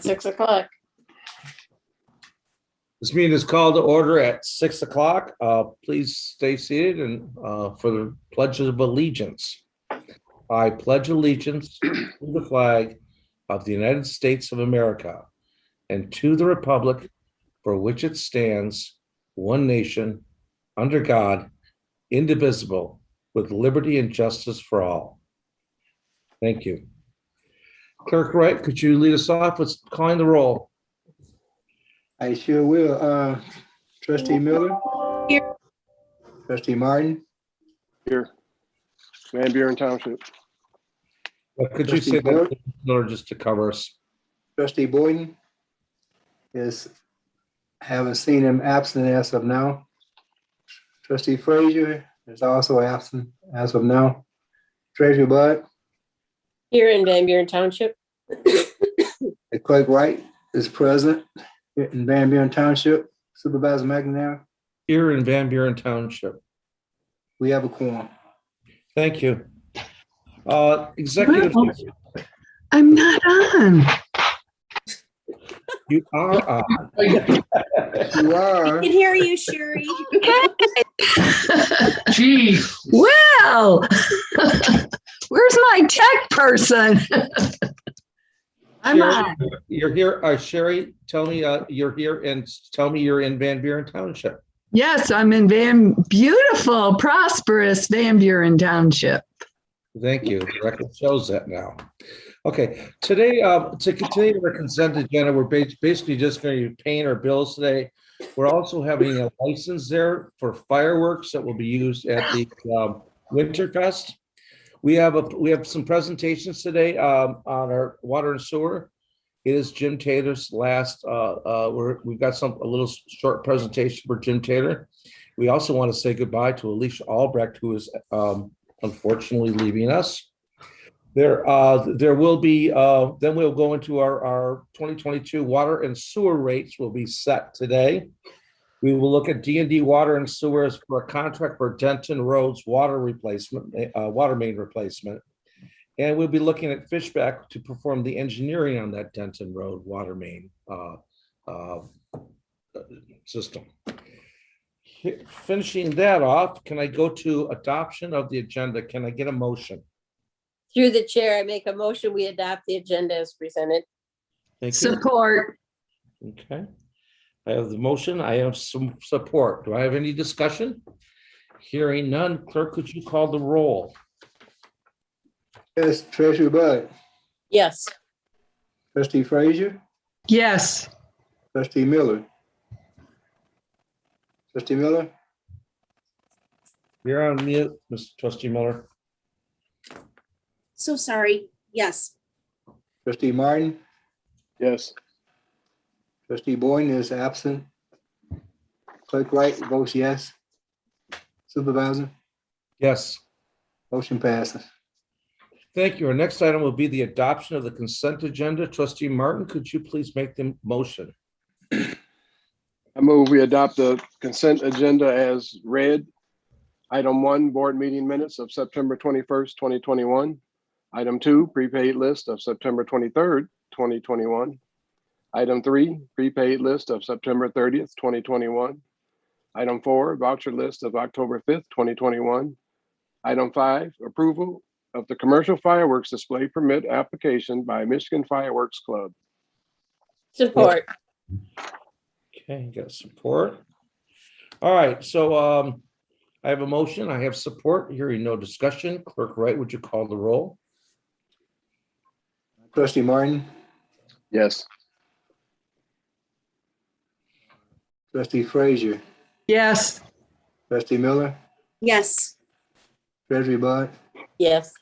6 o'clock. This meeting is called to order at 6 o'clock. Please stay seated and for the Pledge of Allegiance. I pledge allegiance to the flag of the United States of America and to the republic for which it stands, one nation, under God, indivisible, with liberty and justice for all. Thank you. Clerk Wright, could you lead us off with calling the roll? I sure will. Trustee Miller? Here. Trustee Martin? Here. Van Buren Township. Could you say that in order just to cover us? Trustee Boyden? Haven't seen him absent as of now. Trustee Frazier is also absent as of now. Treasurer Bud? Here in Van Buren Township. The Clerk Wright is present in Van Buren Township. Supervisor McNair? Here in Van Buren Township. We have a quorum. Thank you. Executive. Well, I'm not on. You are on. You are. We can hear you, Sherry. Gee. Well, where's my tech person? I'm on. You're here. Sherry, tell me you're here and tell me you're in Van Buren Township. Yes, I'm in beautiful, prosperous Van Buren Township. Thank you. The record shows that now. Okay, today, to continue the consent agenda, we're basically just going to be paying our bills today. We're also having a license there for fireworks that will be used at the Winterfest. We have some presentations today on our water and sewer. It is Jim Taylor's last. We've got a little short presentation for Jim Taylor. We also want to say goodbye to Alicia Albrecht, who is unfortunately leaving us. There will be. Then we'll go into our 2022 water and sewer rates will be set today. We will look at D&D water and sewers for a contract for Denton Road's water replacement, water main replacement. And we'll be looking at Fishback to perform the engineering on that Denton Road water main system. Finishing that off, can I go to adoption of the agenda? Can I get a motion? Through the chair, I make a motion, we adopt the agenda as presented. Thank you. Support. Okay. I have the motion. I have some support. Do I have any discussion? Hearing none. Clerk, could you call the roll? Yes, Treasurer Bud. Yes. Trustee Frazier? Yes. Trustee Miller? Trustee Miller? You're on mute, Mr. Trustee Miller. So sorry. Yes. Trustee Martin? Yes. Trustee Boyden is absent. Clerk Wright votes yes. Supervisor? Yes. Motion passes. Thank you. Our next item will be the adoption of the consent agenda. Trustee Martin, could you please make the motion? I move we adopt the consent agenda as read. Item 1, board meeting minutes of September 21st, 2021. Item 2, prepaid list of September 23rd, 2021. Item 3, prepaid list of September 30th, 2021. Item 4, voucher list of October 5th, 2021. Item 5, approval of the commercial fireworks display permit application by Michigan Fireworks Club. Support. Okay, got support. All right, so I have a motion. I have support. Hearing no discussion. Clerk Wright, would you call the roll? Trustee Martin? Yes. Trustee Frazier? Yes. Trustee Miller? Yes. Treasurer Bud? Yes.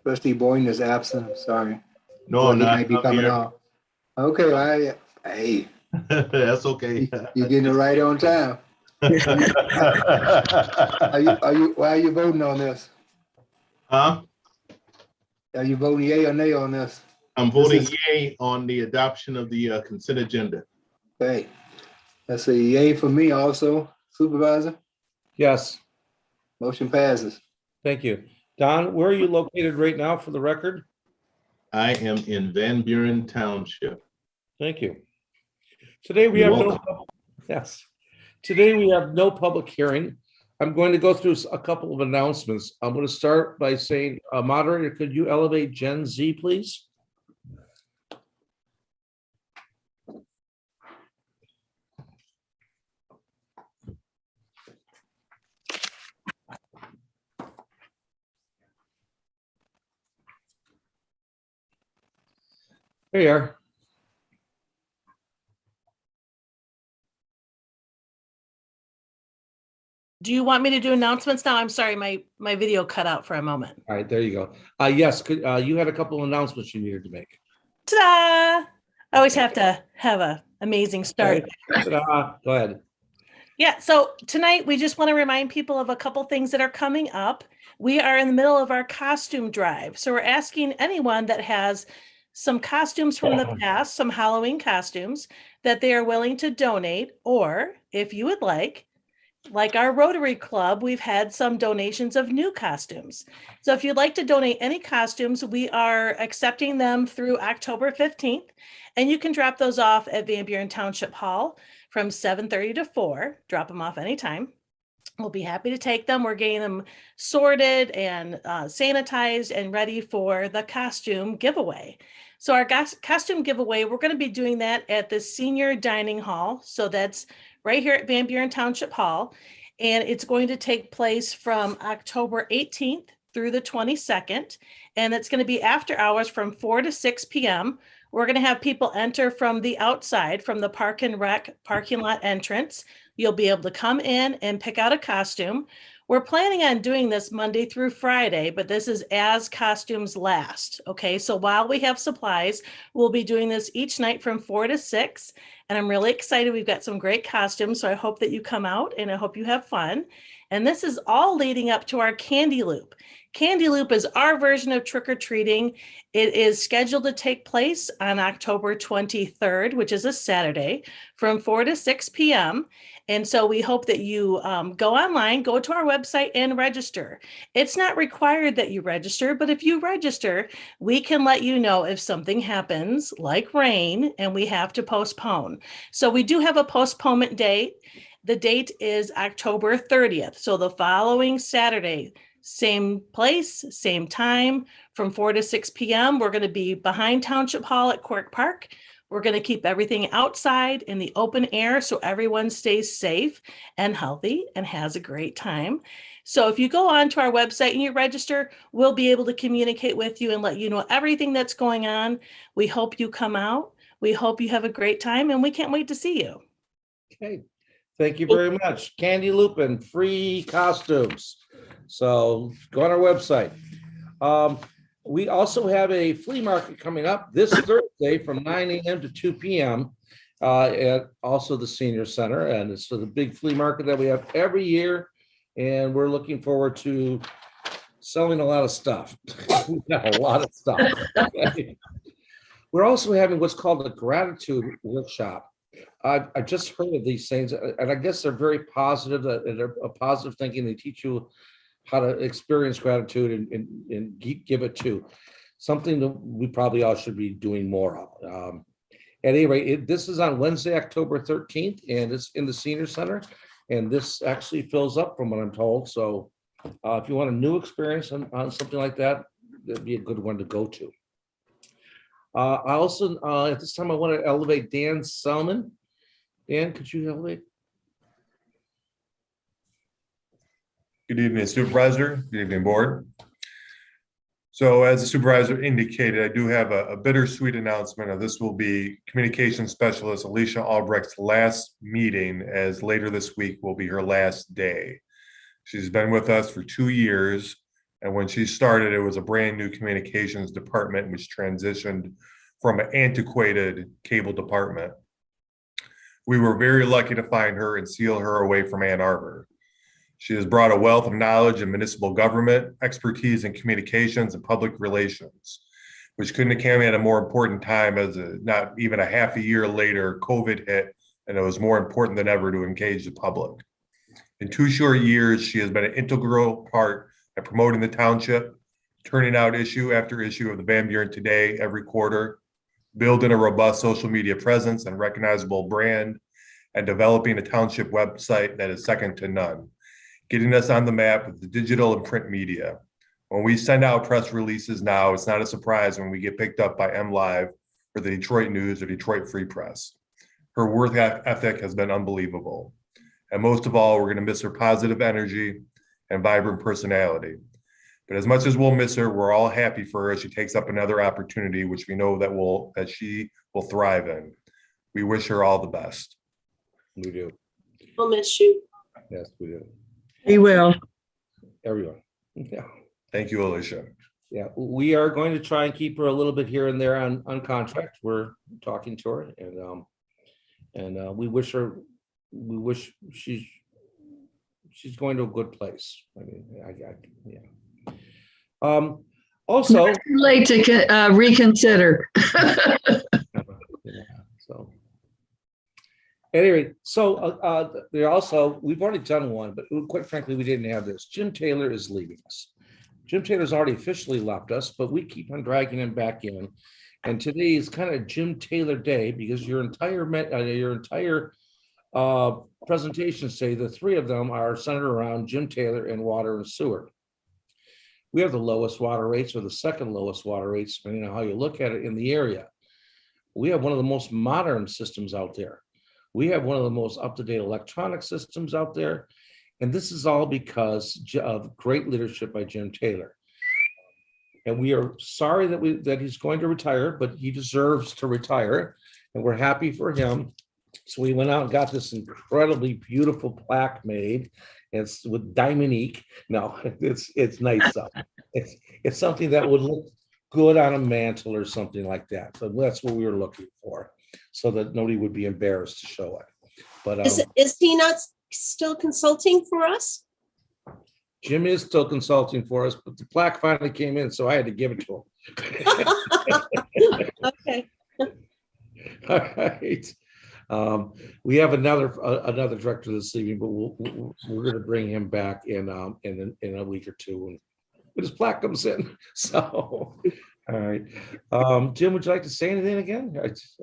Trustee Boyden is absent. I'm sorry. No, I'm He not. might be I'm coming here. off. Okay, hey, That's okay. you're getting it right on time. Why are you voting on this? Huh? Are you voting yea or nay on this? I'm voting This yay on the adoption of the consent agenda. Okay. That's a yay for me also. Supervisor? Yes, Motion passes. thank you. Don, where are you located right now for the record? I am in Van Buren Township. Thank you. Today we You're have welcome. yes. Today we have no public hearing. I'm going to go through a couple of announcements. I'm going to start by saying, moderator, could you elevate Gen Z, please? There you are. Do you want me to do announcements now? I'm sorry, my video cut out for a moment. All right, there you go. Yes, you had a couple of announcements you needed to make. Ta-da! I always have to have a amazing start. Okay. Ta-da. Go ahead. Yeah, so tonight we just want to remind people of a couple things that are coming up. We are in the middle of our costume drive. So we're asking anyone that has some costumes from the past, some Halloween costumes, that they are willing to donate, or if you would like our Rotary Club, we've had some donations of new costumes. So if you'd like to donate any costumes, we are accepting them through October 15th, and you can drop those off at Van Buren Township Hall from 7:30 to 4. Drop them off anytime. We'll be happy to take them. We're getting them sorted and sanitized and ready for the costume giveaway. So our costume giveaway, we're going to be doing that at the Senior Dining Hall. So that's right here at Van Buren Township Hall. And it's going to take place from October 18th through the 22nd. And it's going to be after hours from 4 to 6 p.m. We're going to have people enter from the outside, from the Park and Rec parking lot entrance. You'll be able to come in and pick out a costume. We're planning on doing this Monday through Friday, but this is as costumes last. Okay, so while we have supplies, we'll be doing this each night from 4 to 6. And I'm really excited. We've got some great costumes, so I hope that you come out and I hope you have fun. And this is all leading up to our Candy Loop. Candy Loop is our version of trick-or-treating. It is scheduled to take place on October 23rd, which is a Saturday, from 4 to 6 p.m. And so we hope that you go online, go to our website and register. It's not required that you register, but if you register, we can let you know if something happens like rain and we have to postpone. So we do have a postponement date. The date is October 30th. So the following Saturday, same place, same time, from 4 to 6 p.m. We're going to be behind Township Hall at Quirk Park. We're going to keep everything outside in the open air so everyone stays safe and healthy and has a great time. So if you go on to our website and you register, we'll be able to communicate with you and let you know everything that's going on. We hope you come out. We hope you have a great time, and we can't wait to see you. Okay, thank you very much. Candy Loop and free costumes. So go on our website. We also have a flea market coming up this Thursday from 9 a.m. to 2 p.m. At also the Senior Center. And it's the big flea market that we have every year. And we're looking forward to selling a lot of stuff. We've got a lot of stuff. Okay. We're also having what's called a gratitude workshop. I've just heard of these things, and I guess they're very positive. They're a positive thinking. They teach you how to experience gratitude and give it to something that we probably all should be doing more of. At any rate, this is on Wednesday, October 13th, and it's in the Senior Center. And this actually fills up from what I'm told. So if you want a new experience on something like that, that'd be a good one to go to. I also, at this time, I want to elevate Dan Selman. Dan, could you elevate? Good evening, Supervisor. Good evening, Board. So as the Supervisor indicated, I do have a bittersweet announcement. This will be Communication Specialist Alicia Albrecht's last meeting, as later this week will be her last day. She's been with us for 2 years, and when she started, it was a brand new communications department, which transitioned from an antiquated cable department. We were very lucky to find her and seal her away from Ann Arbor. She has brought a wealth of knowledge in municipal government, expertise in communications and public relations, which couldn't have come at a more important time, as not even a half a year later, COVID hit, and it was more important than ever to engage the public. In 2 short years, she has been an integral part of promoting the township, turning out issue after issue of the Van Buren Today every quarter, building a robust social media presence and recognizable brand, and developing a township website that is second to none, getting us on the map with the digital and print media. When we send out press releases now, it's not a surprise when we get picked up by MLive or the Detroit News or Detroit Free Press. Her work ethic has been unbelievable. And most of all, we're going to miss her positive energy and vibrant personality. But as much as we'll miss her, we're all happy for her as she takes up another opportunity, which we know that she will thrive in. We wish her all the best. We do. We'll miss you. Yes, we do. He will. Everyone. Yeah. Thank you, Alicia. Yeah, we are going to try and keep her a little bit here and there on contract. We're talking to her, and we wish she's going to a good place. I mean, yeah. Also, Too late to reconsider. yeah, so. Anyway, so there also, we've already done one, but quite frankly, we didn't have this. Jim Taylor is leaving us. Jim Taylor's already officially left us, but we keep on dragging him back in. And today is kind of Jim Taylor Day because your entire presentation say the three of them are centered around Jim Taylor and water and sewer. We have the lowest water rates or the second lowest water rates, depending on how you look at it in the area. We have one of the most modern systems out there. We have one of the most up-to-date electronic systems out there. And this is all because of great leadership by Jim Taylor. And we are sorry that he's going to retire, but he deserves to retire. And we're happy for him. So we went out and got this incredibly beautiful plaque made. It's with diamond ink. No, it's nice stuff. It's something that would look good on a mantle or something like that. So that's what we were looking for, so that nobody would be embarrassed to show it. But Is he not still consulting for us? Jim is still consulting for us, but the plaque finally came in, so I had to give it to him. Okay. All right. We have another director this evening, but we're going to bring him back in a week or two when his plaque comes in. So, all right. Jim, would you like to say anything again?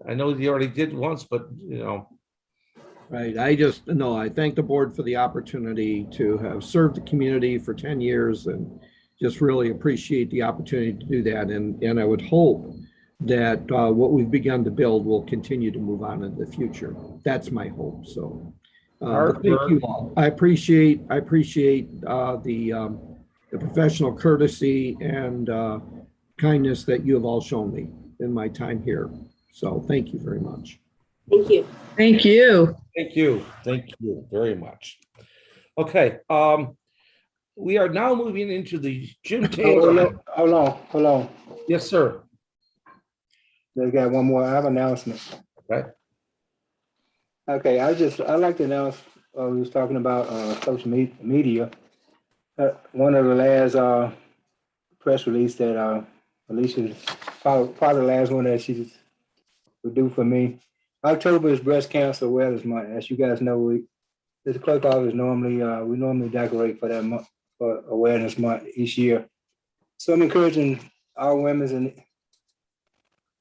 I know you already did once, but you know. Right. I thank the board for the opportunity to have served the community for 10 years and just really appreciate the opportunity to do that. And I would hope that what we've begun to build will continue to move on in the future. That's my hope. So thank you all. I appreciate the professional courtesy and kindness that you have all shown me in my time here. So thank you very much. Thank you. Thank you. Thank you. Thank you very much. Okay. We are now moving into the Jim Taylor. Hold on. Yes, sir. They got one more. I have an announcement. Okay. I'd like to announce. We was talking about social media. One of the last press release that Alicia, probably the last one that she would do for me. October is Breast Cancer Awareness Month. As you guys know, the clerk office we normally decorate for that month, for Awareness Month each year. So I'm encouraging all women, and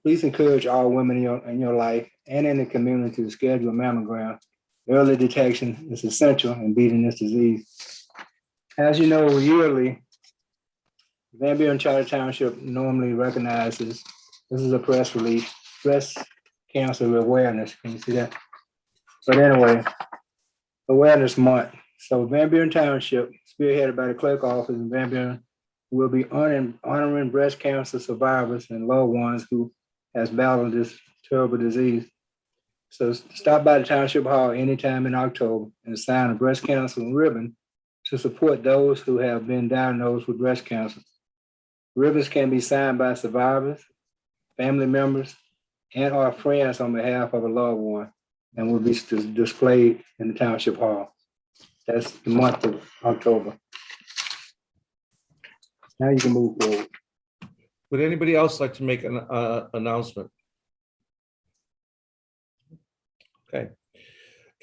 please encourage all women in your life and in the community to schedule a mammogram. Early detection is essential in beating this disease. As you know, yearly, Van Buren Charter Township normally recognizes, this is a press release, breast cancer awareness. Can you see that? But anyway, Awareness Month. So Van Buren Township, spearheaded by the clerk office in Van Buren, will be honoring breast cancer survivors and loved ones who has battled this terrible disease. So stop by the Township Hall anytime in October and sign a breast cancer ribbon to support those who have been diagnosed with breast cancer. Ribbons can be signed by survivors, family members, and our friends on behalf of a loved one, and will be displayed in the Township Hall. That's the month of October. Now you can move forward. Would anybody else like to make an announcement? Okay,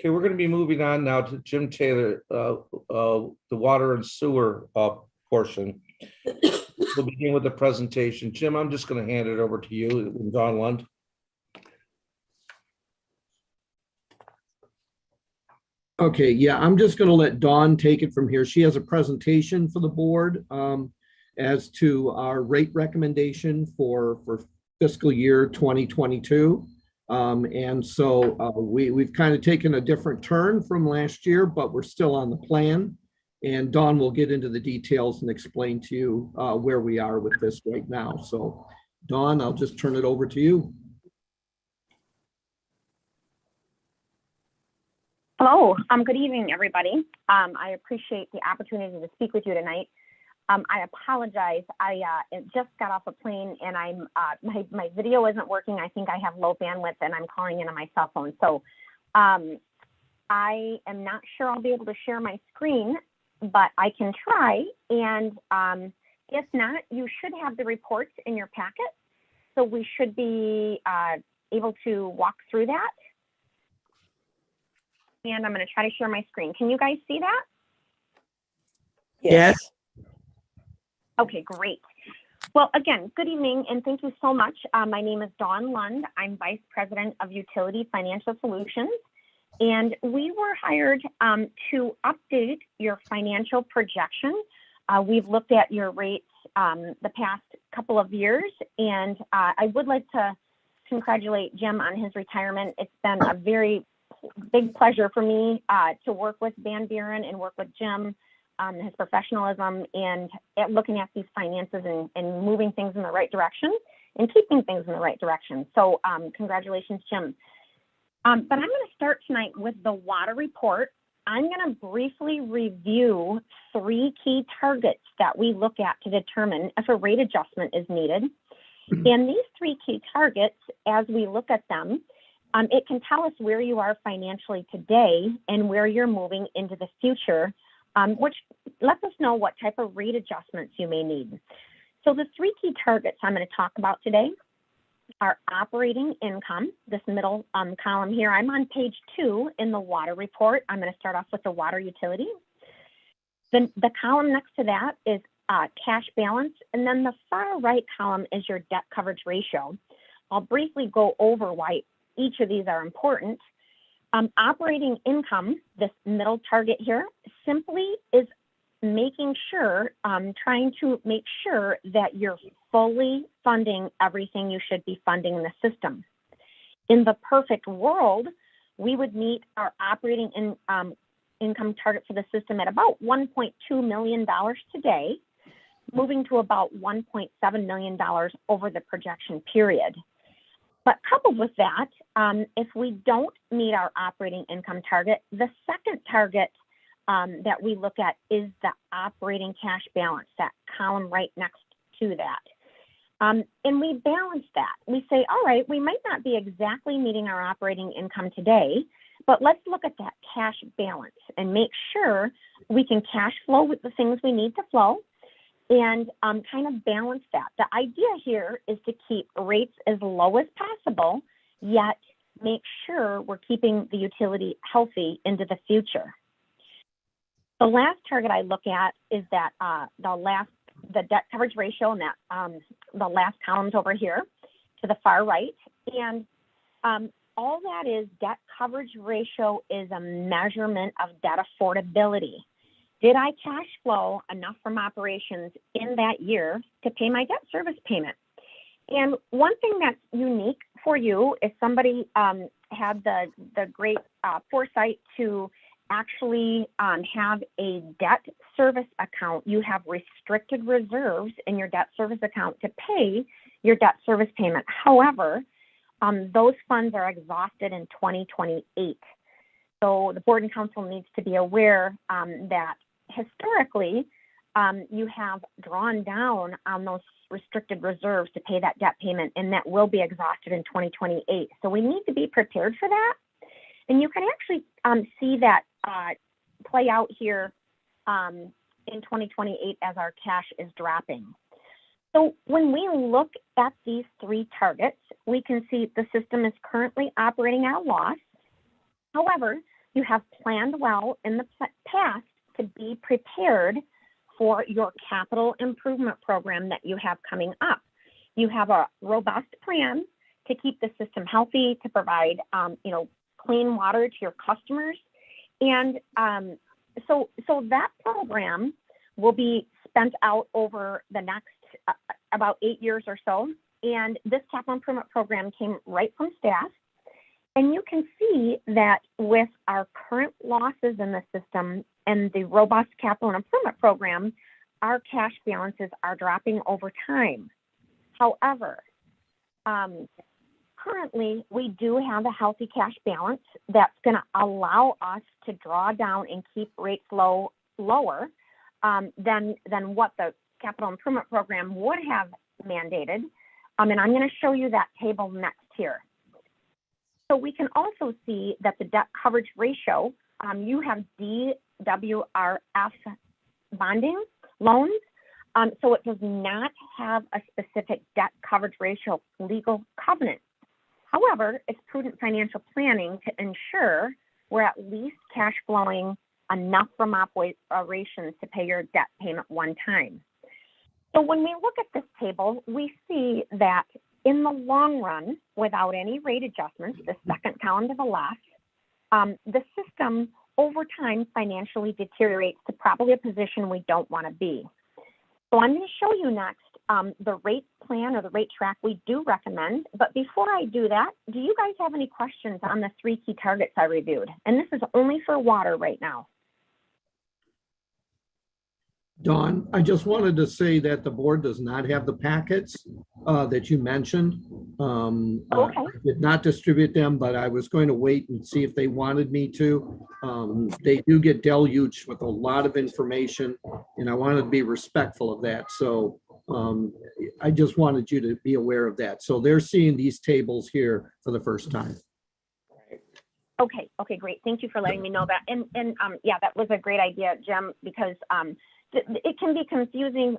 we're going to be moving on now to Jim Taylor, the water and sewer portion. We'll begin with the presentation. Jim, I'm just going to hand it over to you, Don Lund. Okay, yeah, I'm just going to let Dawn take it from here. She has a presentation for the board as to our rate recommendation for fiscal year 2022. And so we've kind of taken a different turn from last year, but we're still on the plan. And Dawn will get into the details and explain to you where we are with this right now. So Dawn, I'll just turn it over to you. Hello, good evening, everybody. I appreciate the opportunity to speak with you tonight. I apologize. I just got off a plane and I'm my video isn't working. I think I have low bandwidth and I'm calling in on my cell phone. So I am not sure I'll be able to share my screen, but I can try. And if not, you should have the reports in your packet. So we should be able to walk through that. And I'm going to try to share my screen. Can you guys see that? Yes. Okay, great. Well, again, good evening and thank you so much. My name is Dawn Lund. I'm Vice President of Utility Financial Solutions. And we were hired to update your financial projection. We've looked at your rates the past couple of years, and I would like to congratulate Jim on his retirement. It's been a very big pleasure for me to work with Van Buren and work with Jim, his professionalism and looking at these finances and moving things in the right direction and keeping things in the right direction. So congratulations, Jim. But I'm going to start tonight with the water report. I'm going to briefly review 3 key targets that we look at to determine if a rate adjustment is needed. And these 3 key targets, as we look at them, it can tell us where you are financially today and where you're moving into the future, which lets us know what type of rate adjustments you may need. So the 3 key targets I'm going to talk about today are operating income, this middle column here. I'm on page 2 in the water report. I'm going to start off with the water utility. Then the column next to that is cash balance. And then the far right column is your debt coverage ratio. I'll briefly go over why each of these are important. Operating income, this middle target here, simply is making sure, trying to make sure that you're fully funding everything you should be funding in the system. In the perfect world, we would meet our operating income target for the system at about $1.2 million today, moving to about $1.7 million over the projection period. But coupled with that, if we don't meet our operating income target, the second target that we look at is the operating cash balance, that column right next to that. And we balance that. We say, all right, we might not be exactly meeting our operating income today, but let's look at that cash balance and make sure we can cash flow with the things we need to flow and kind of balance that. The idea here is to keep rates as low as possible, yet make sure we're keeping the utility healthy into the future. The last target I look at is that the debt coverage ratio, and that the last columns over here to the far right. And all that is, debt coverage ratio is a measurement of debt affordability. Did I cash flow enough from operations in that year to pay my debt service payment? And one thing that's unique for you, if somebody had the great foresight to actually have a debt service account, you have restricted reserves in your debt service account to pay your debt service payment. However, those funds are exhausted in 2028. So the board and council needs to be aware that historically, you have drawn down on those restricted reserves to pay that debt payment, and that will be exhausted in 2028. So we need to be prepared for that. And you can actually see that play out here in 2028 as our cash is dropping. So when we look at these 3 targets, we can see the system is currently operating at a loss. However, you have planned well in the past to be prepared for your capital improvement program that you have coming up. You have a robust plan to keep the system healthy, to provide, clean water to your customers. And so that program will be spent out over the next about 8 years or so. And this capital improvement program came right from staff. And you can see that with our current losses in the system and the robust capital improvement program, our cash balances are dropping over time. However, currently we do have a healthy cash balance that's going to allow us to draw down and keep rates lower than what the capital improvement program would have mandated. And I'm going to show you that table next here. So we can also see that the debt coverage ratio, you have DWRF bonding loans. So it does not have a specific debt coverage ratio legal covenant. However, it's prudent financial planning to ensure we're at least cash flowing enough from operations to pay your debt payment one time. So when we look at this table, we see that in the long run, without any rate adjustments, the second column to the left, the system over time financially deteriorates to probably a position we don't want to be. So I'm going to show you next the rate plan or the rate track we do recommend. But before I do that, do you guys have any questions on the 3 key targets I reviewed? And this is only for water right now. Dawn, I just wanted to say that the board does not have the packets that you mentioned. Okay. I did not distribute them, but I was going to wait and see if they wanted me to. They do get deluged with a lot of information, and I wanted to be respectful of that. So I just wanted you to be aware of that. So they're seeing these tables here for the first time. Okay, great. Thank you for letting me know that. And yeah, that was a great idea, Jim, because it can be confusing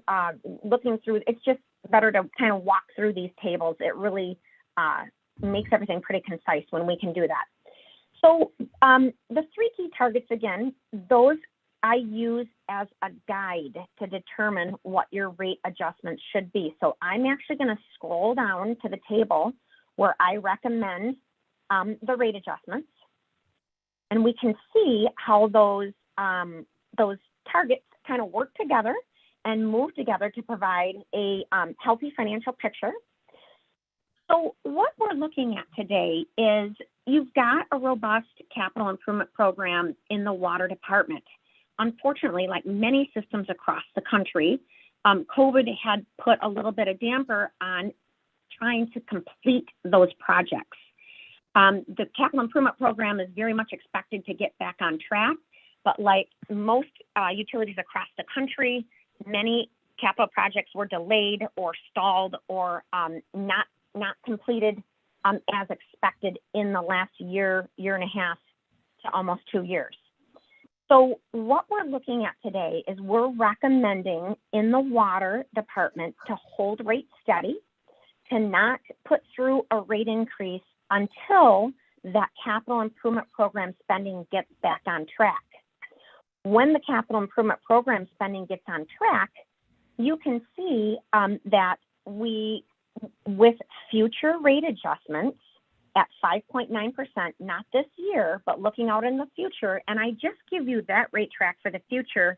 looking through. It's just better to kind of walk through these tables. It really makes everything pretty concise when we can do that. So the 3 key targets, again, those I use as a guide to determine what your rate adjustments should be. So I'm actually going to scroll down to the table where I recommend the rate adjustments. And we can see how those targets kind of work together and move together to provide a healthy financial picture. So what we're looking at today is you've got a robust capital improvement program in the water department. Unfortunately, like many systems across the country, COVID had put a little bit of damper on trying to complete those projects. The capital improvement program is very much expected to get back on track, but like most utilities across the country, many capital projects were delayed or stalled or not completed as expected in the last year and a half to almost 2 years. So what we're looking at today is we're recommending in the water department to hold rates steady, to not put through a rate increase until that capital improvement program spending gets back on track. When the capital improvement program spending gets on track, you can see that with future rate adjustments at 5.9%, not this year, but looking out in the future, and I just give you that rate track for the future,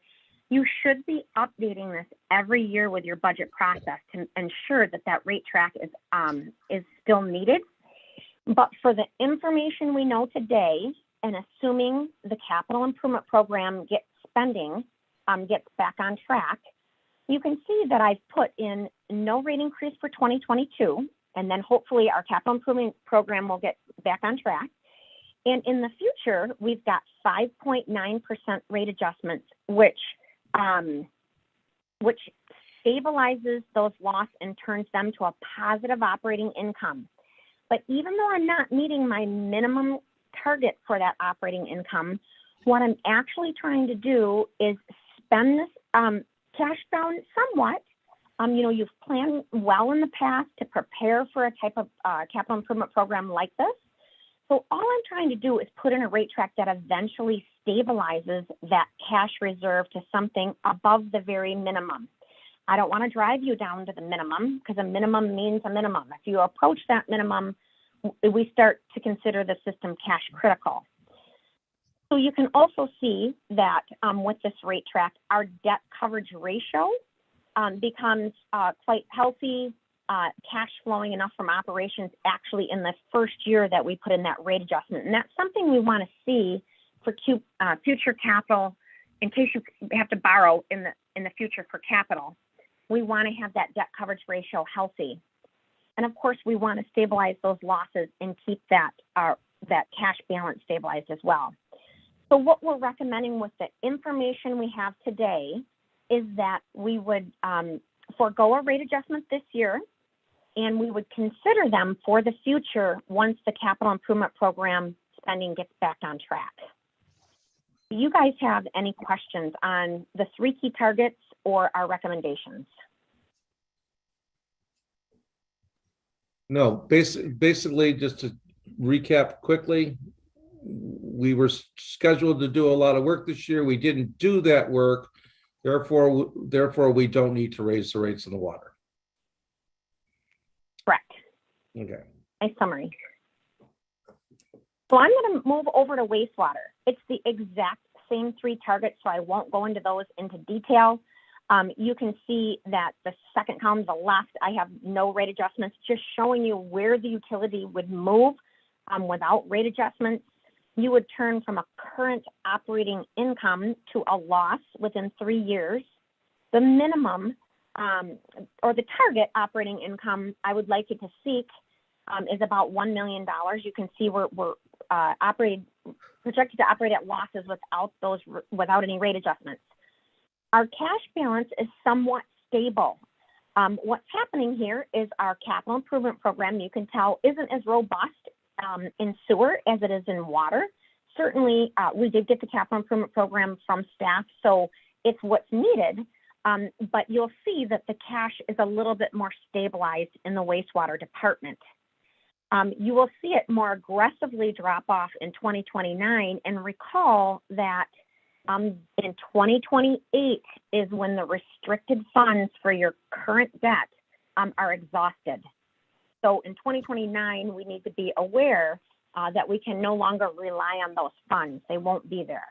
you should be updating this every year with your budget process to ensure that that rate track is still needed. But for the information we know today, and assuming the capital improvement program gets back on track, you can see that I've put in no rate increase for 2022, and then hopefully our capital improvement program will get back on track. And in the future, we've got 5.9% rate adjustments, which stabilizes those loss and turns them to a positive operating income. But even though I'm not meeting my minimum target for that operating income, what I'm actually trying to do is spend this cash down somewhat. You've planned well in the past to prepare for a type of capital improvement program like this. So all I'm trying to do is put in a rate track that eventually stabilizes that cash reserve to something above the very minimum. I don't want to drive you down to the minimum because a minimum means a minimum. If you approach that minimum, we start to consider the system cash critical. So you can also see that with this rate track, our debt coverage ratio becomes quite healthy, cash flowing enough from operations actually in the first year that we put in that rate adjustment. And that's something we want to see for future capital in case you have to borrow in the future for capital. We want to have that debt coverage ratio healthy. And of course, we want to stabilize those losses and keep that cash balance stabilized as well. So what we're recommending with the information we have today is that we would forego a rate adjustment this year, and we would consider them for the future once the capital improvement program spending gets back on track. Do you guys have any questions on the 3 key targets or our recommendations? No, basically, just to recap quickly, we were scheduled to do a lot of work this year. We didn't do that work. Therefore, we don't need to raise the rates in the water. Correct. Okay. Nice summary. So I'm going to move over to wastewater. It's the exact same 3 targets, so I won't go into those into detail. You can see that the second column to the left, I have no rate adjustments, just showing you where the utility would move without rate adjustments. You would turn from a current operating income to a loss within 3 years. The minimum or the target operating income I would like you to seek is about $1 million. You can see we're projected to operate at losses without any rate adjustments. Our cash balance is somewhat stable. What's happening here is our capital improvement program, you can tell, isn't as robust in sewer as it is in water. Certainly, we did get the capital improvement program from staff, so it's what's needed. But you'll see that the cash is a little bit more stabilized in the wastewater department. You will see it more aggressively drop off in 2029, and recall that in 2028 is when the restricted funds for your current debt are exhausted. So in 2029, we need to be aware that we can no longer rely on those funds. They won't be there.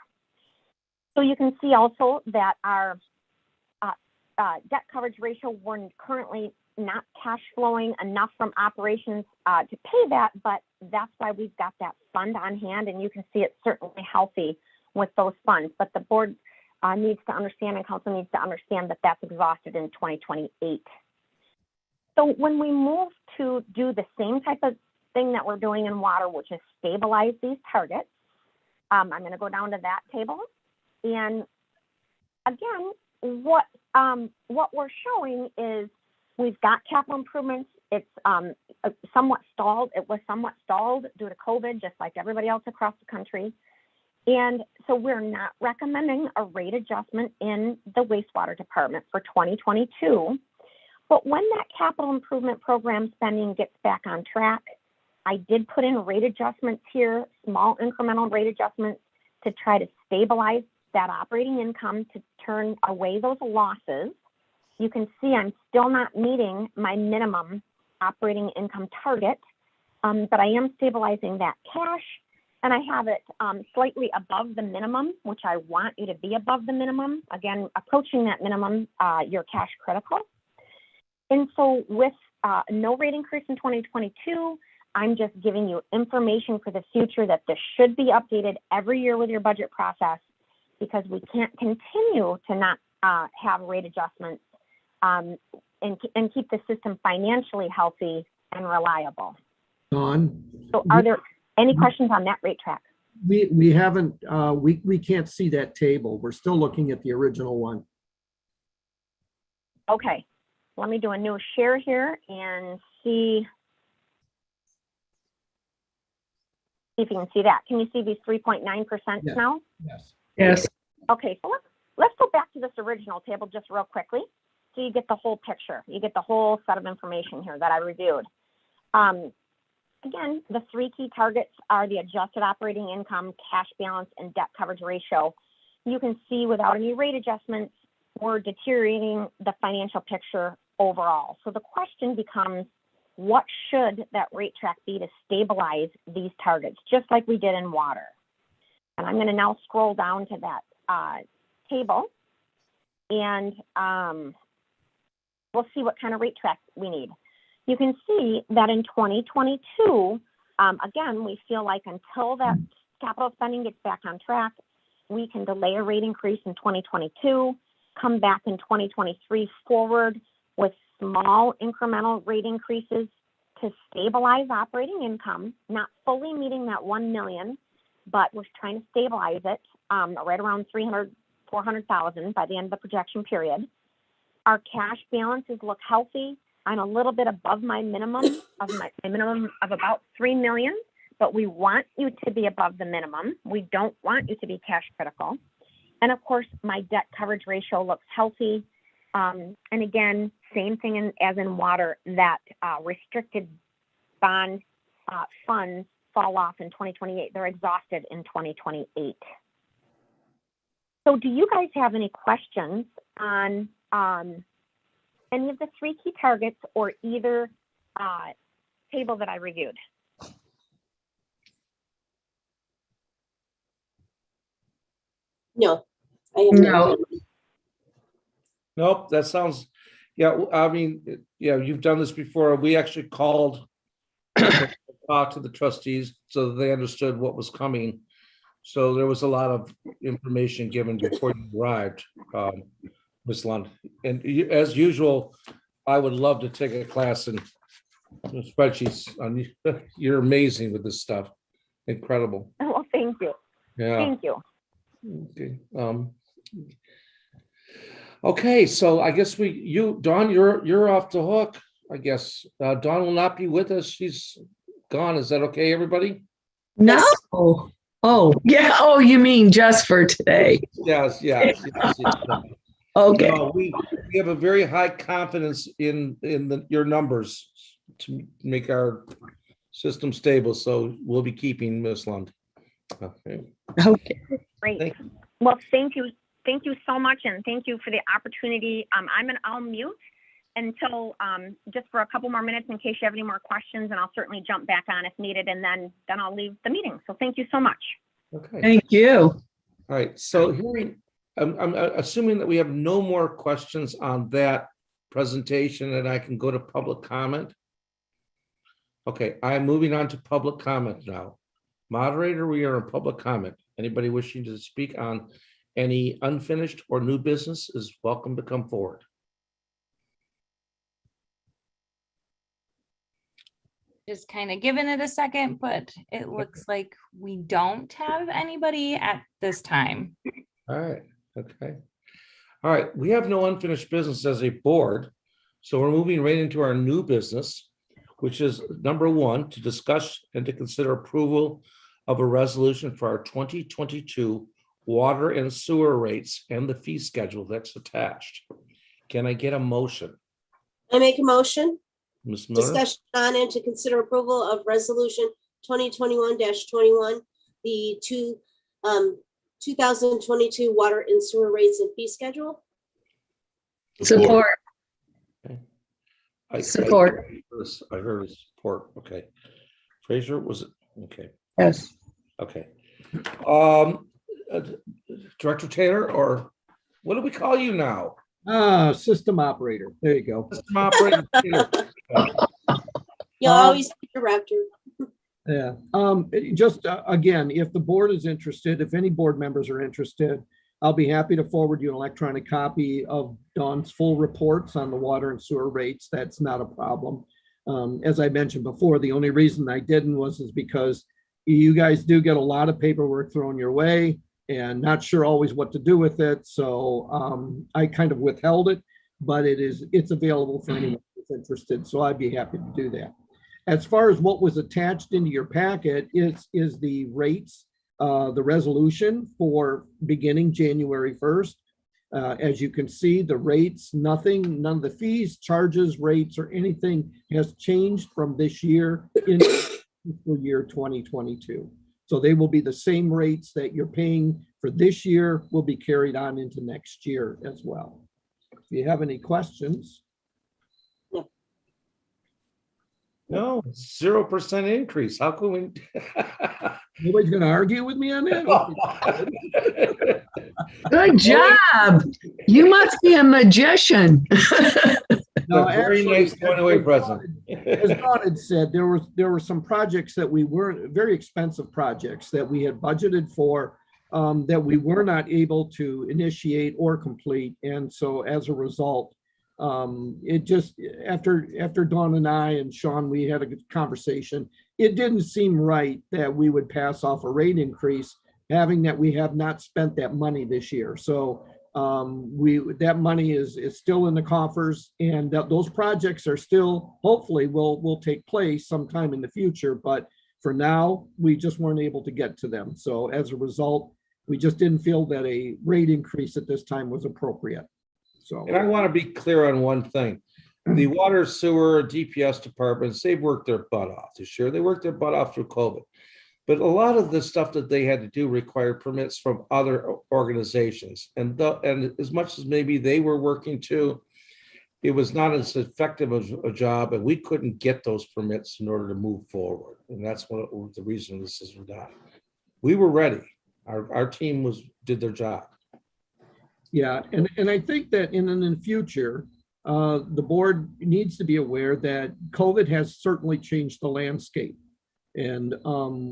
So you can see also that our debt coverage ratio, we're currently not cash flowing enough from operations to pay that, but that's why we've got that fund on hand, and you can see it's certainly healthy with those funds. But the board needs to understand, and council needs to understand that that's exhausted in 2028. So when we move to do the same type of thing that we're doing in water, which is stabilize these targets, I'm going to go down to that table. And again, what we're showing is we've got capital improvements. It's somewhat stalled. It was somewhat stalled due to COVID, just like everybody else across the country. And so we're not recommending a rate adjustment in the wastewater department for 2022. But when that capital improvement program spending gets back on track, I did put in rate adjustments here, small incremental rate adjustments to try to stabilize that operating income to turn away those losses. You can see I'm still not meeting my minimum operating income target, but I am stabilizing that cash, and I have it slightly above the minimum, which I want you to be above the minimum. Again, approaching that minimum, you're cash critical. And so with no rate increase in 2022, I'm just giving you information for the future that this should be updated every year with your budget process, because we can't continue to not have rate adjustments and keep the system financially healthy and reliable. Dawn? So are there any questions on that rate track? We haven't, we can't see that table. We're still looking at the original one. Okay, let me do a new share here and see if you can see that. Can you see these 3.9% Yes. now? Yes. Yes. Okay, so let's go back to this original table just real quickly. So you get the whole picture. You get the whole set of information here that I reviewed. again, the three key targets are the adjusted operating income, cash balance, and debt coverage ratio. You can see without any rate adjustments, we're deteriorating the financial picture overall. So the question becomes, what should that rate track be to stabilize these targets, just like we did in water? And I'm going to now scroll down to that table, and we'll see what kind of rate track we need. You can see that in 2022, again, we feel like until that capital spending gets back on track, we can delay a rate increase in 2022, come back in 2023 forward with small incremental rate increases to stabilize operating income, not fully meeting that 1 million, but we're trying to stabilize it right around 400,000 by the end of the projection period. Our cash balances look healthy. I'm a little bit above my minimum of about 3 million, but we want you to be above the minimum. We don't want you to be cash critical. And of course, my debt coverage ratio looks healthy. And again, same thing as in water, that restricted bond funds fall off in 2028. They're exhausted in 2028. So do you guys have any questions on any of the three key targets or either table that I reviewed? No, I have no. Nope, that sounds, yeah, I mean, yeah, you've done this before. We actually called talked to the trustees so that they understood what was coming. So there was a lot of information given before you arrived, Ms. Lund. And as usual, I would love to take a class in spreadsheets. You're amazing with this stuff. Incredible. Well, thank you. Yeah. Thank you. Okay. Okay, so I guess Dawn, you're off the hook. I guess Dawn will not be with us. She's gone. Is that okay, everybody? No. Oh, yeah. Oh, you mean just for today? Yes. Okay. No, we have a very high confidence in your numbers to make our system stable. So we'll be keeping Ms. Lund. Okay. Okay. Great. Well, thank you. Thank you so much, and thank you for the opportunity. I'll mute until just for a couple more minutes in case you have any more questions, and I'll certainly jump back on if needed, and then I'll leave the meeting. So thank you so much. Okay. Thank you. All right. So I'm assuming that we have no more questions on that presentation, and I can go to public comment. Okay, I'm moving on to public comment now. Moderator, we are in public comment. Anybody wishing to speak on any unfinished or new business is welcome to come forward. Just kind of giving it a second, but it looks like we don't have anybody at this time. All right, okay. All right, we have no unfinished business as a board, so we're moving right into our new business, which is number 1, to discuss and to consider approval of a resolution for our 2022 water and sewer rates and the fee schedule that's attached. Can I get a motion? I make a motion. Ms. Miller? Discussion on and to consider approval of resolution 2021-21, the 2022 water and sewer rates and fee schedule. Support. Okay. Support. I heard support. Okay. Fraser, was it? Okay. Yes. Okay. Director Taylor, or what do we call you now? System operator. There you go. System operator. You'll always be director. Yeah. Just again, if the board is interested, if any board members are interested, I'll be happy to forward you an electronic copy of Dawn's full reports on the water and sewer rates. That's not a problem. As I mentioned before, the only reason I didn't was because you guys do get a lot of paperwork thrown your way and not sure always what to do with it. So I kind of withheld it, but it's available for anyone who's interested. So I'd be happy to do that. As far as what was attached into your packet is the rates, the resolution for beginning January 1st. As you can see, the rates, none of the fees, charges, rates, or anything has changed from this year fiscal year 2022. So they will be the same rates that you're paying for this year will be carried on into next year as well. If you have any questions. No, 0% increase. How can we? Nobody's going to argue with me on that? Good job. You must be a magician. No, Very actually, nice going away present. as Dawn had said, there were some projects that we weren't, very expensive projects that we had budgeted for that we were not able to initiate or complete. And so as a result, it just, after Dawn and I and Sean, we had a good conversation. It didn't seem right that we would pass off a rate increase, having that we have not spent that money this year. So that money is still in the coffers, and those projects are still, hopefully will take place sometime in the future. But for now, we just weren't able to get to them. So as a result, we just didn't feel that a rate increase at this time was appropriate. So, And I want to be clear on one thing. The water, sewer, DPS departments, they've worked their butt off this year. They worked their butt off through COVID. But a lot of the stuff that they had to do required permits from other organizations. And as much as maybe they were working too, it was not as effective as a job, and we couldn't get those permits in order to move forward. And that's what the reason this is done. We were ready. Our team did their job. yeah, and I think that in the future, the board needs to be aware that COVID has certainly changed the landscape. And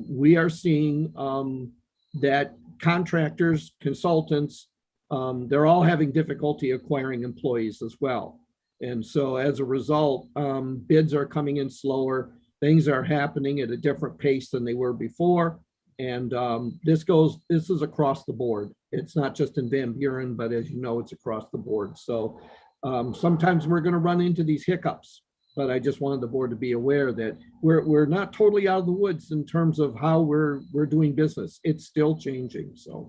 we are seeing that contractors, consultants, they're all having difficulty acquiring employees as well. And so as a result, bids are coming in slower. Things are happening at a different pace than they were before. And this is across the board. It's not just in Van Buren, but as you know, it's across the board. So sometimes we're going to run into these hiccups. But I just wanted the board to be aware that we're not totally out of the woods in terms of how we're doing business. It's still changing. So,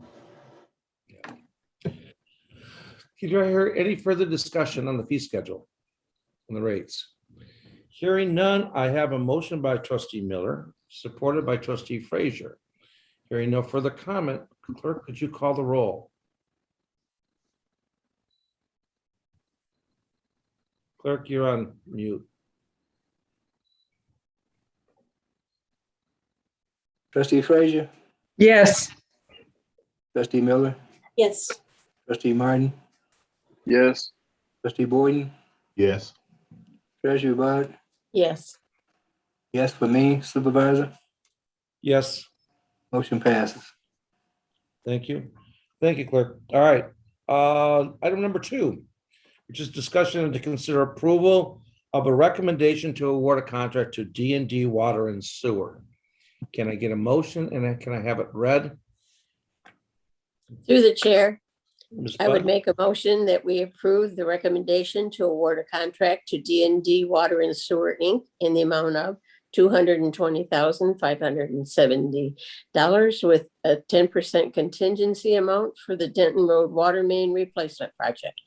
Did you hear any further discussion on the fee schedule, on the rates? Hearing none, I have a motion by Trustee Miller, supported by Trustee Frazier. Hearing no further comment, clerk, could you call the roll? Clerk, you're on mute. Trustee Frazier, Yes. trustee Miller, Yes. trustee Martin, Yes. trustee Boyden, Yes. treasurer Bud, Yes. yes for me, supervisor, Yes, motion passes. thank you. Thank you, clerk. All right. Item number 2, which is discussion and to consider approval of a recommendation to award a contract to D&D Water and Sewer. Can I get a motion and can I have it read? Through the chair, Ms. I would Budd? make a motion that we approve the recommendation to award a contract to D&D Water and Sewer, Inc. in the amount of $220,570 with a 10% contingency amount for the Denton Road Water Main Replacement Project.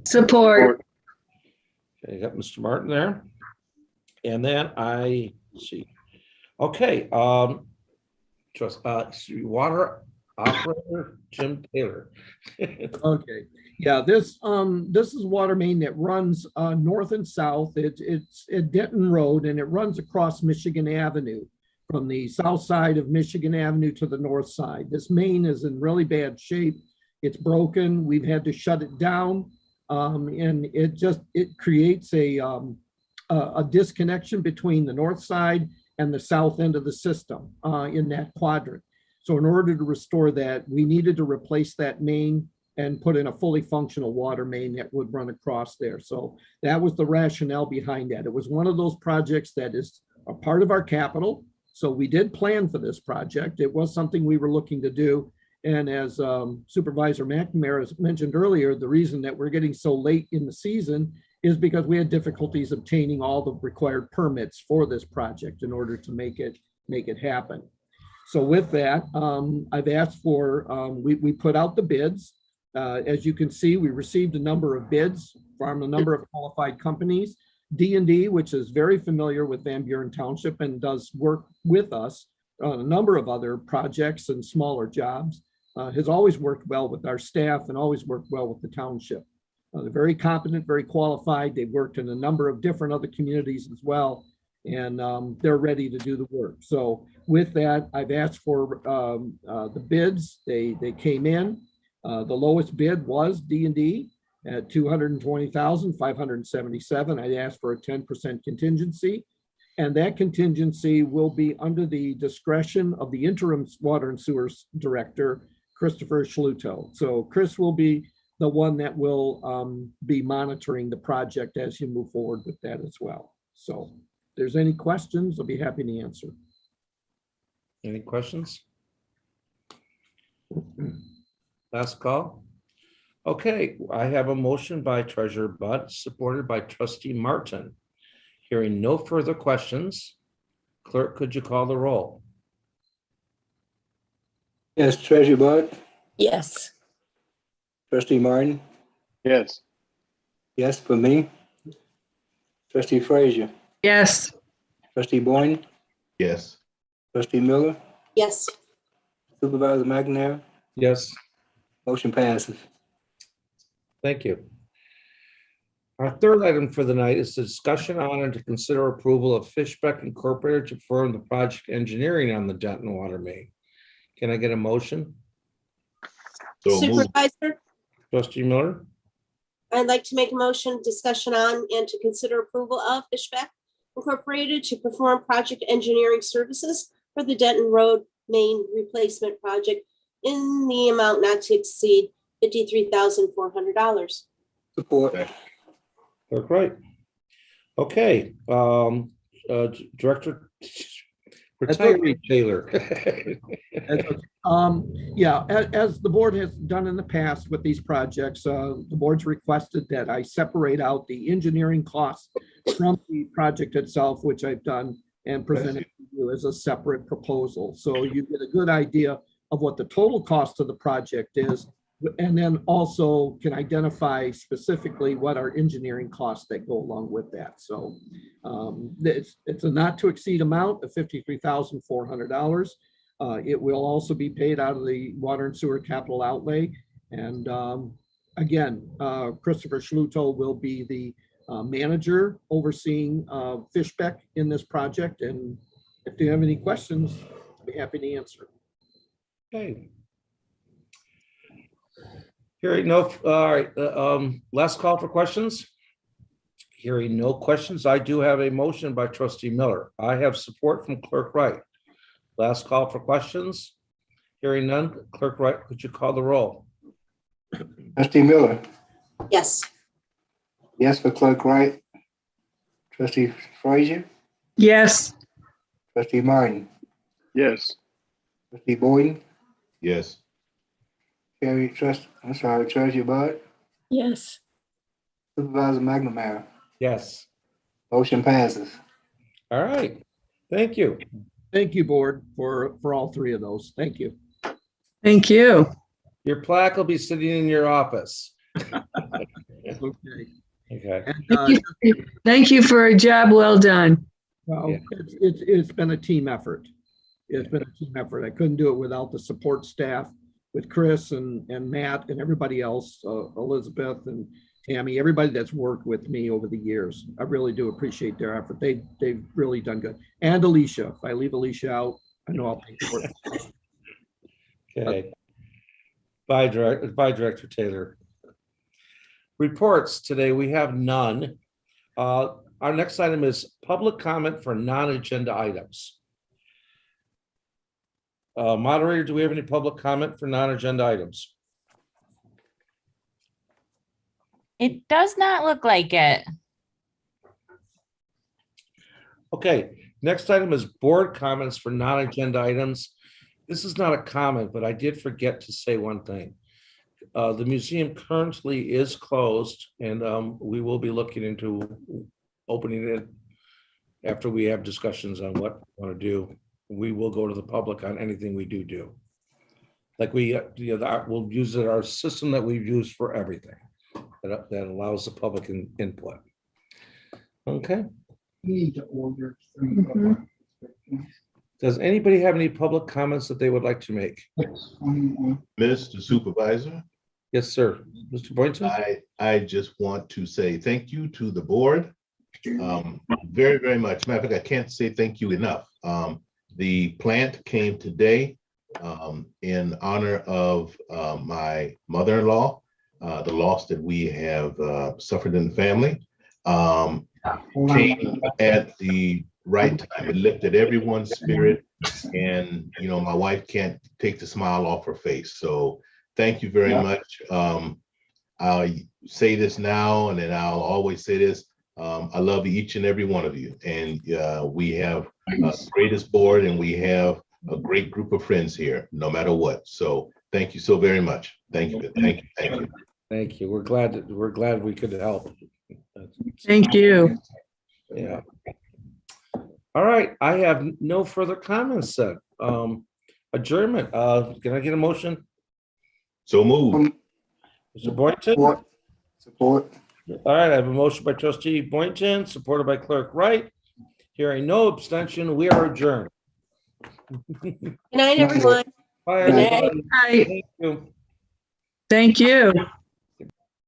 Support. Okay, you got Mr. Martin there. And then let's see. Okay, water operator Jim Taylor. okay. Yeah, this is water main that runs north and south. It's at Denton Road, and it runs across Michigan Avenue from the south side of Michigan Avenue to the north side. This main is in really bad shape. It's broken. We've had to shut it down, and it creates a disconnection between the north side and the south end of the system in that quadrant. So in order to restore that, we needed to replace that main and put in a fully functional water main that would run across there. So that was the rationale behind that. It was one of those projects that is a part of our capital. So we did plan for this project. It was something we were looking to do. And as Supervisor McNamara has mentioned earlier, the reason that we're getting so late in the season is because we had difficulties obtaining all the required permits for this project in order to make it happen. So with that, I've asked for, we put out the bids. As you can see, we received a number of bids from a number of qualified companies. D&D, which is very familiar with Van Buren Township and does work with us on a number of other projects and smaller jobs, has always worked well with our staff and always worked well with the township. They're very competent, very qualified. They've worked in a number of different other communities as well, and they're ready to do the work. So with that, I've asked for the bids. They came in. The lowest bid was D&D at $220,577. I asked for a 10% contingency, and that contingency will be under the discretion of the interim water and sewers director, Christopher Schluto. So Chris will be the one that will be monitoring the project as you move forward with that as well. So if there's any questions, I'll be happy to answer. Any questions? Last call. Okay, I have a motion by Treasurer Butt, supported by Trustee Martin. Hearing no further questions, clerk, could you call the roll? Yes, Treasurer Bud, Yes. Trustee Martin, Yes. yes for me. Trustee Frazier, Yes. Trustee Boyne, Yes. Trustee Miller, Yes. Supervisor McNair, Yes, motion passes. thank you. Our third item for the night is the discussion on and to consider approval of Fishbeck Incorporated to perform the project engineering on the Denton water main. Can I get a motion? So moved. Supervisor, Trustee Miller? I'd like to make a motion, discussion on and to consider approval of Fishbeck Incorporated to perform project engineering services for the Denton Road main replacement project in the amount not to exceed $53,400. Support. Clerk Wright. Okay, Director Retiree Taylor. Yeah, as the board has done in the past with these projects, the board's requested that I separate out the engineering costs from the project itself, which I've done and presented to you as a separate proposal. So you get a good idea of what the total cost of the project is, and then also can identify specifically what are engineering costs that go along with that. So it's a not to exceed amount of $53,400. It will also be paid out of the water and sewer capital outlay. And again, Christopher Schluto will be the manager overseeing Fishbeck in this project. And if you have any questions, I'll be happy to answer. Okay. Hearing no, all right, last call for questions. Hearing no questions, I do have a motion by Trustee Miller. I have support from Clerk Wright. Last call for questions. Hearing none, Clerk Wright, could you call the roll? Trustee Miller, Yes. yes for Clerk Wright. Trustee Frazier, Yes. Trustee Martin, Yes. Trustee Boyden, Yes. Treasurer Bud, Yes. Supervisor McNamara, Yes. motion passes. All right. Thank you. Thank you, board, for all three of those. Thank you. Thank you. Your plaque will be sitting in your office. Okay. Okay. And, Thank you for a job well done. well, Yeah. it's been a team effort. It's been a team effort. I couldn't do it without the support staff with Chris and Matt and everybody else, Elizabeth and Tammy, everybody that's worked with me over the years. I really do appreciate their effort. They've really done good. And Alicia, if I leave Alicia out, I know I'll pay for it. Okay. Bye, Director Taylor. Reports today, we have none. Our next item is public comment for non-agenda items. Moderator, do we have any public comment for non-agenda items? It does not look like it. Okay, next item is board comments for non-agenda items. This is not a comment, but I did forget to say one thing. The museum currently is closed, and we will be looking into opening it after we have discussions on what we want to do. We will go to the public on anything we do. Like we'll use our system that we've used for everything that allows the public input. Okay. Mhm. Does anybody have any public comments that they would like to make? Mr. Supervisor, Yes, sir. Mr. Boynton? I just want to say thank you to the board. Very, very much. Matter of fact, I can't say thank you enough. The plant came today in honor of my mother-in-law, the loss that we have suffered in the family. Came at the right time. It lifted everyone's spirit. And, you know, my wife can't take the smile off her face. So thank you very much. I'll say this now, and then I'll always say this. I love each and every one of you. And we have the greatest board, and we have a great group of friends here, no matter what. So thank you so very much. Thank you. Thank you. Thank you. Thank you. We're glad we could help. Thank you. Yeah. All right. I have no further comments then. Adjournment. Can I get a motion? So move. Mr. Boynton? Support. All right. I have a motion by trustee Boynton, supported by clerk Wright. Hearing no abstention, we are adjourned. Good night, everyone. Bye, Good night. everybody. Hi. Thank you. Thank you.